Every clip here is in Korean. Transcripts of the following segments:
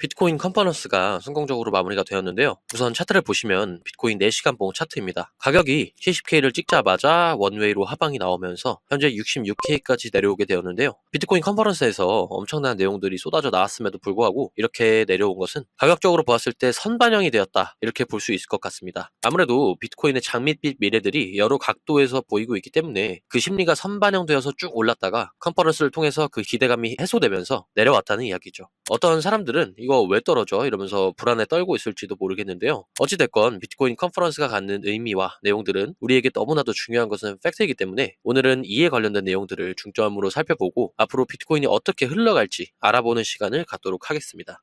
비트코인 컨퍼런스가 성공적으로 마무리가 되었는데요. 우선 차트를 보시면 비트코인 4시간봉 차트입니다. 가격이 70K를 찍자마자 원웨이로 하방이 나오면서 현재 66K까지 내려오게 되었는데요. 비트코인 컨퍼런스에서 엄청난 내용들이 쏟아져 나왔음에도 불구하고 이렇게 내려온 것은 가격적으로 보았을 때 선반영이 되었다, 이렇게 볼 수 있을 것 같습니다. 아무래도 비트코인의 장밋빛 미래들이 여러 각도에서 보이고 있기 때문에 그 심리가 선반영되어서 쭉 올랐다가 컨퍼런스를 통해서 그 기대감이 해소되면서 내려왔다는 이야기죠. 어떤 사람들은 이거 왜 떨어져? 이러면서 불안에 떨고 있을지도 모르겠는데요. 어찌됐건 비트코인 컨퍼런스가 갖는 의미와 내용들은 우리에게 너무나도 중요한 것은 팩트이기 때문에 오늘은 이에 관련된 내용들을 중점으로 살펴보고 앞으로 비트코인이 어떻게 흘러갈지 알아보는 시간을 갖도록 하겠습니다.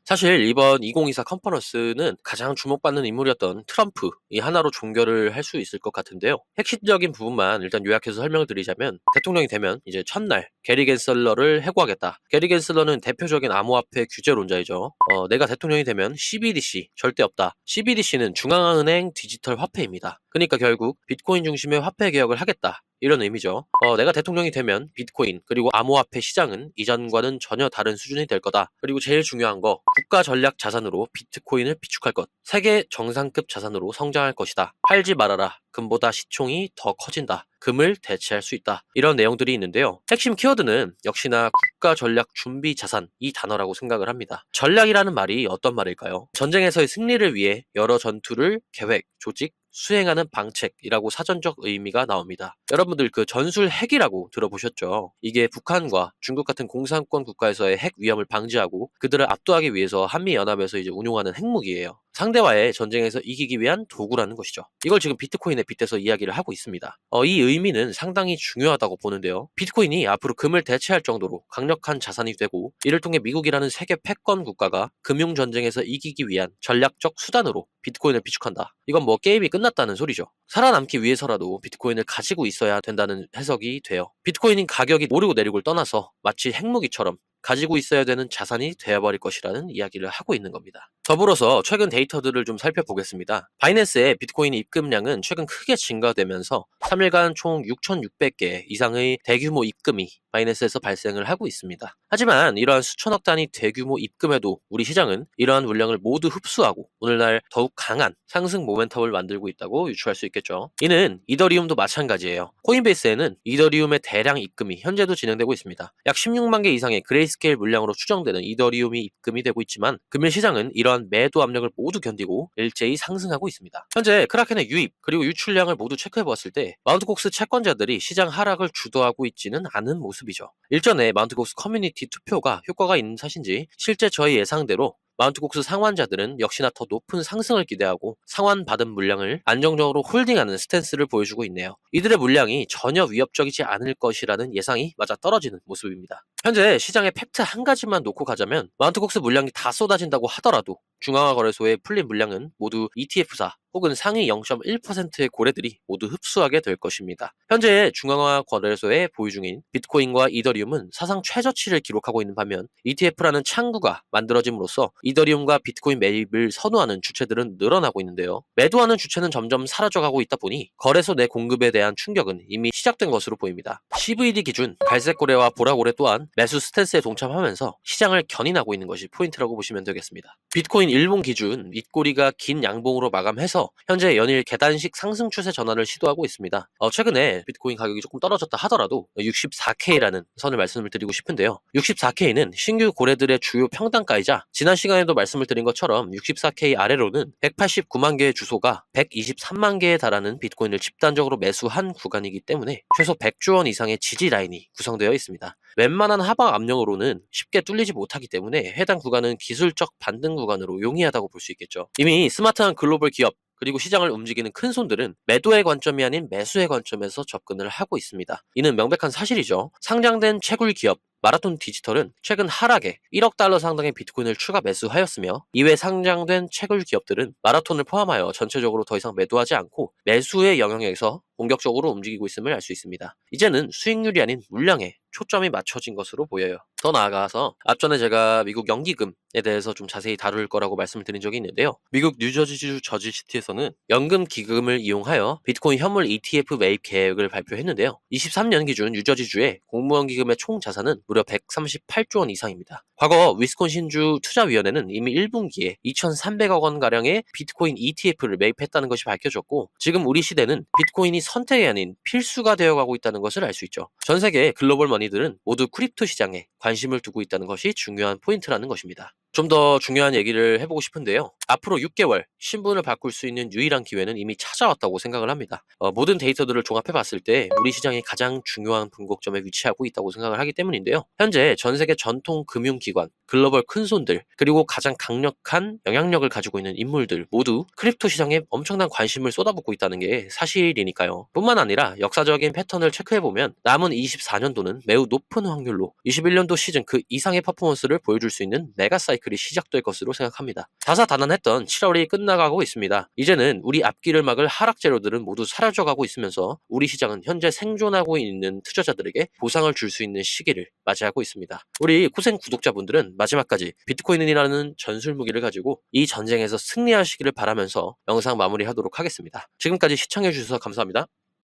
사실 이번 2024 컨퍼런스는 가장 주목받는 인물이었던 트럼프 이 하나로 종결을 할 수 있을 것 같은데요. 핵심적인 부분만 일단 요약해서 설명을 드리자면, 대통령이 되면 이제 첫날 게리 겐슬러를 해고하겠다. 게리 겐슬러는 대표적인 암호화폐 규제론자이죠. 내가 대통령이 되면 CBDC 절대 없다. CBDC는 중앙은행 디지털 화폐입니다. 그러니까 결국 비트코인 중심의 화폐 개혁을 하겠다, 이런 의미죠. 내가 대통령이 되면 비트코인 그리고 암호화폐 시장은 이전과는 전혀 다른 수준이 될 거다. 그리고 제일 중요한 거, 국가 전략 자산으로 비트코인을 비축할 것, 세계 정상급 자산으로 성장할 것이다. 팔지 말아라. 금보다 시총이 더 커진다. 금을 대체할 수 있다. 이런 내용들이 있는데요. 핵심 키워드는 역시나 국가 전략 준비 자산, 이 단어라고 생각을 합니다. 전략이라는 말이 어떤 말일까요? 전쟁에서의 승리를 위해 여러 전투를 계획, 조직, 수행하는 방책이라고 사전적 의미가 나옵니다. 여러분들 그 전술 핵이라고 들어보셨죠? 이게 북한과 중국 같은 공산권 국가에서의 핵 위험을 방지하고 그들을 압도하기 위해서 한미연합에서 이제 운용하는 핵무기예요. 상대와의 전쟁에서 이기기 위한 도구라는 것이죠. 이걸 지금 비트코인에 빗대서 이야기를 하고 있습니다. 이 의미는 상당히 중요하다고 보는데요. 비트코인이 앞으로 금을 대체할 정도로 강력한 자산이 되고, 이를 통해 미국이라는 세계 패권 국가가 금융전쟁에서 이기기 위한 전략적 수단으로 비트코인을 비축한다. 이건 뭐 게임이 끝났다는 소리죠. 살아남기 위해서라도 비트코인을 가지고 있어야 된다는 해석이 돼요. 비트코인인 가격이 오르고 내리고를 떠나서 마치 핵무기처럼 가지고 있어야 되는 자산이 되어버릴 것이라는 이야기를 하고 있는 겁니다. 더불어서 최근 데이터들을 좀 살펴보겠습니다. 바이낸스의 비트코인 입금량은 최근 크게 증가되면서 3일간 총 6,600개 이상의 대규모 입금이 바이낸스에서 발생을 하고 있습니다. 하지만 이러한 수천억 단위 대규모 입금에도 우리 시장은 이러한 물량을 모두 흡수하고 오늘날 더욱 강한 상승 모멘텀을 만들고 있다고 유추할 수 있겠죠. 이는 이더리움도 마찬가지예요. 코인베이스에는 이더리움의 대량 입금이 현재도 진행되고 있습니다. 약 16만 개 이상의 그레이스케일 물량으로 추정되는 이더리움이 입금이 되고 있지만, 금일 시장은 이러한 매도 압력을 모두 견디고 일제히 상승하고 있습니다. 현재 크라켄의 유입 그리고 유출량을 모두 체크해보았을 때 마운트곡스 채권자들이 시장 하락을 주도하고 있지는 않은 모습이죠. 일전에 마운트곡스 커뮤니티 투표가 효과가 있는 탓인지 실제 저희 예상대로 마운트곡스 상환자들은 역시나 더 높은 상승을 기대하고 상환받은 물량을 안정적으로 홀딩하는 스탠스를 보여주고 있네요. 이들의 물량이 전혀 위협적이지 않을 것이라는 예상이 맞아 떨어지는 모습입니다. 현재 시장의 팩트 한 가지만 놓고 가자면, 마운트곡스 물량이 다 쏟아진다고 하더라도 중앙화 거래소에 풀린 물량은 모두 ETF사 혹은 상위 0.1%의 고래들이 모두 흡수하게 될 것입니다. 현재 중앙화 거래소에 보유 중인 비트코인과 이더리움은 사상 최저치를 기록하고 있는 반면, ETF라는 창구가 만들어짐으로써 이더리움과 비트코인 매입을 선호하는 주체들은 늘어나고 있는데요. 매도하는 주체는 점점 사라져가고 있다 보니 거래소 내 공급에 대한 충격은 이미 시작된 것으로 보입니다. CVD 기준 갈색 고래와 보라 고래 또한 매수 스탠스에 동참하면서 시장을 견인하고 있는 것이 포인트라고 보시면 되겠습니다. 비트코인 일봉 기준 윗꼬리가 긴 양봉으로 마감해서 현재 연일 계단식 상승 추세 전환을 시도하고 있습니다. 최근에 비트코인 가격이 조금 떨어졌다 하더라도 64K라는 선을 말씀을 드리고 싶은데요. 64K는 신규 고래들의 주요 평단가이자, 지난 시간에도 말씀을 드린 것처럼 64K 아래로는 189만 개의 주소가 123만 개에 달하는 비트코인을 집단적으로 매수한 구간이기 때문에 최소 100조 원 이상의 지지 라인이 구성되어 있습니다. 웬만한 하방 압력으로는 쉽게 뚫리지 못하기 때문에 해당 구간은 기술적 반등 구간으로 용이하다고 볼 수 있겠죠. 이미 스마트한 글로벌 기업 그리고 시장을 움직이는 큰 손들은 매도의 관점이 아닌 매수의 관점에서 접근을 하고 있습니다. 이는 명백한 사실이죠. 상장된 채굴 기업 마라톤 디지털은 최근 하락에 1억 달러 상당의 비트코인을 추가 매수하였으며, 이외 상장된 채굴 기업들은 마라톤을 포함하여 전체적으로 더 이상 매도하지 않고 매수의 영역에서 공격적으로 움직이고 있음을 알 수 있습니다. 이제는 수익률이 아닌 물량에 초점이 맞춰진 것으로 보여요. 더 나아가서 앞전에 제가 미국 연기금에 대해서 좀 자세히 다룰 거라고 말씀을 드린 적이 있는데요. 미국 뉴저지주 저지시티에서는 연금 기금을 이용하여 비트코인 현물 ETF 매입 계획을 발표했는데요. 23년 기준 뉴저지주의 공무원 기금의 총 자산은 무려 138조 원 이상입니다. 과거 위스콘신주 투자위원회는 이미 1분기에 2,300억 원가량의 비트코인 ETF를 매입했다는 것이 밝혀졌고, 지금 우리 시대는 비트코인이 선택이 아닌 필수가 되어가고 있다는 것을 알 수 있죠. 전 세계 글로벌 머니들은 모두 크립토 시장에 관심을 두고 있다는 것이 중요한 포인트라는 것입니다. 좀 더 중요한 얘기를 해보고 싶은데요. 앞으로 6개월 신분을 바꿀 수 있는 유일한 기회는 이미 찾아왔다고 생각을 합니다. 모든 데이터들을 종합해 봤을 때 우리 시장이 가장 중요한 분곡점에 위치하고 있다고 생각을 하기 때문인데요. 현재 전 세계 전통 금융기관, 글로벌 큰손들, 그리고 가장 강력한 영향력을 가지고 있는 인물들 모두 크립토 시장에 엄청난 관심을 쏟아붓고 있다는 게 사실이니까요. 뿐만 아니라 역사적인 패턴을 체크해보면 남은 24년도는 매우 높은 확률로 21년도 시즌 그 이상의 퍼포먼스를 보여줄 수 있는 메가 사이클이 시작될 것으로 생각합니다. 다사다난했던 7월이 끝나가고 있습니다. 이제는 우리 앞길을 막을 하락 재료들은 모두 사라져가고 있으면서 우리 시장은 현재 생존하고 있는 투자자들에게 보상을 줄 수 있는 시기를 맞이하고 있습니다. 우리 코생 구독자분들은 마지막까지 비트코인이라는 전술 무기를 가지고 이 전쟁에서 승리하시기를 바라면서 영상 마무리하도록 하겠습니다. 지금까지 시청해주셔서 감사합니다.